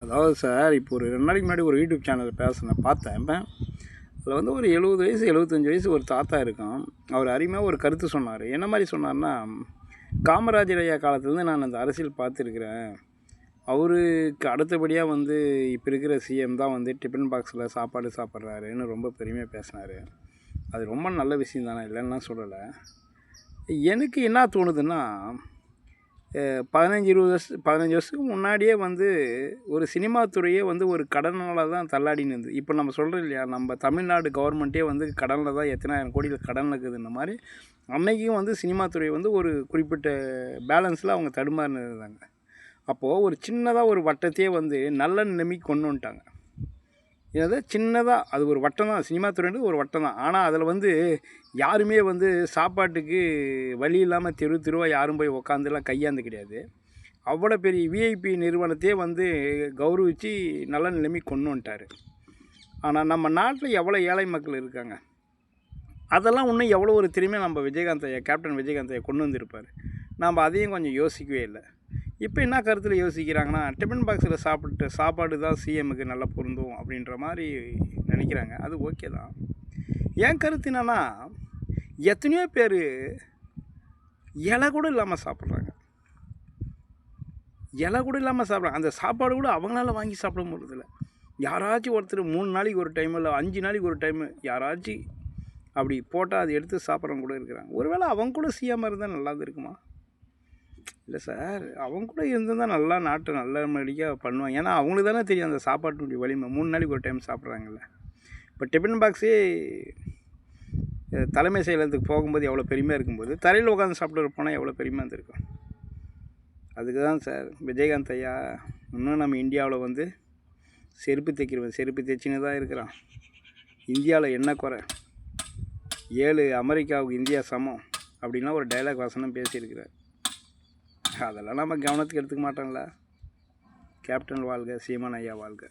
அதாவது சார், இப்போ ஒரு 2 நாளைக்கு முன்னாடி ஒரு யூடியூப் சேனலில் பார்த்தேன். இப்போ அதில் வந்து ஒரு 70 வயசு 75 வயசு ஒரு தாத்தா இருக்கும். அவர் அருமையாக ஒரு கருத்து சொன்னார். என்ன மாதிரி சொன்னார்னா, காமராஜர் ஐயா காலத்துலேருந்து நான் அந்த அரசியல் பார்த்துருக்குறேன். அவருக்கு அடுத்தபடியாக வந்து இப்போ இருக்கிற சிஎம் தான் வந்து டிஃபன் பாக்ஸில் சாப்பாடு சாப்பிட்றாருன்னு ரொம்ப பெருமையாக பேசினார். அது ரொம்ப நல்ல விஷயம் தானே, இல்லைன்னா சொல்லலை. எனக்கு என்ன தோணுதுன்னா, 15 வருஷத்துக்கு முன்னாடியே வந்து ஒரு சினிமா துறையே வந்து ஒரு கடனால் தான் தள்ளாடின்னு இருந்தது. இப்போ நம்ம சொல்கிறோம் இல்லையா, நம்ம தமிழ்நாடு கவர்மெண்ட்டே வந்து கடனில் தான் எத்தனாயிரம் கோடியில் கடன் இருக்குதுன்ற மாதிரி, அன்றைக்கும் வந்து சினிமா துறை வந்து ஒரு குறிப்பிட்ட பேலன்ஸில் அவங்க தடுமாறினு இருந்தாங்க. அப்போது ஒரு சின்னதாக ஒரு வட்டத்தையே வந்து நல்ல நிலைமைக்கு கொண்டு வந்துட்டாங்க. ஏதாவது சின்னதாக அது ஒரு வட்டம் தான், சினிமா துறைன்றது ஒரு வட்டம் தான். ஆனால் அதில் வந்து யாருமே வந்து சாப்பாட்டுக்கு வழி இல்லாமல் தெருவாக யாரும் போய் உக்காந்துலாம் கையாந்து கிடையாது. அவ்வளோ பெரிய விஐபி நிறுவனத்தையே வந்து கௌரவித்து நல்ல நிலைமைக்கு கொண்டு வந்துட்டார். ஆனால் நம்ம நாட்டில் எவ்வளோ ஏழை மக்கள் இருக்காங்க, அதெல்லாம் இன்னும் எவ்வளோ ஒரு திறமையை நம்ம விஜயகாந்த் ஐயா, கேப்டன் விஜயகாந்த் ஐயா கொண்டு வந்திருப்பார். நம்ம அதையும் கொஞ்சம் யோசிக்கவே இல்லை. இப்போ என்ன கருத்தில் யோசிக்கிறாங்கன்னா, டிஃபன் பாக்ஸில் சாப்பாடு தான் சிஎம்முக்கு நல்லா பொருந்தும் அப்படின்ற மாதிரி நினைக்கிறாங்க. அது ஓகே தான். என் கருத்து என்னென்னா, எத்தனையோ பேர் இலை கூட இல்லாமல் சாப்பிட்றாங்க. அந்த சாப்பாடு கூட அவங்களால வாங்கி சாப்பிட முடியறதில்ல. யாராச்சும் ஒருத்தர் 3 நாளைக்கு ஒரு டைம் இல்லை 5 நாளைக்கு ஒரு டைமு யாராச்சும் அப்படி போட்டால் அதை எடுத்து சாப்பிட்றவங்க கூட இருக்கிறாங்க. ஒருவேளை அவங்க கூட சிஎம் இருந்தால் நல்லா இருக்குமா? இல்லை சார், அவங்க கூட இருந்தால் நல்லா நாட்டை நல்ல மடிக்காக பண்ணுவாங்க. ஏன்னா அவங்களுக்கு தானே தெரியும் அந்த சாப்பாட்டுடைய வலிமை. 3 நாளைக்கு ஒரு டைம் சாப்பிட்றாங்கல்ல. இப்போ டிஃபன் பாக்ஸே தலைமை செயலகத்துக்கு போகும்போது எவ்வளோ பெருமையாக இருக்கும்போது, தரையில் உட்காந்து சாப்பிட்டு போனால் எவ்வளோ பெருமையாக இருந்திருக்கும். அதுக்கு தான் சார் விஜயகாந்த் ஐயா, இன்னும் நம்ம இந்தியாவில் வந்து செருப்பு தைச்சின்னு தான் இருக்கிறான். இந்தியாவில் என்ன குறை, 7 அமெரிக்காவுக்கு இந்தியா சமம் அப்படின்லாம் ஒரு டைலாக் வசனம் பேசியிருக்கிறார். அதெல்லாம் நம்ம கவனத்துக்கு எடுத்துக்க மாட்டோம்ல. கேப்டன் வாழ்க, சீமான் ஐயா வாழ்க.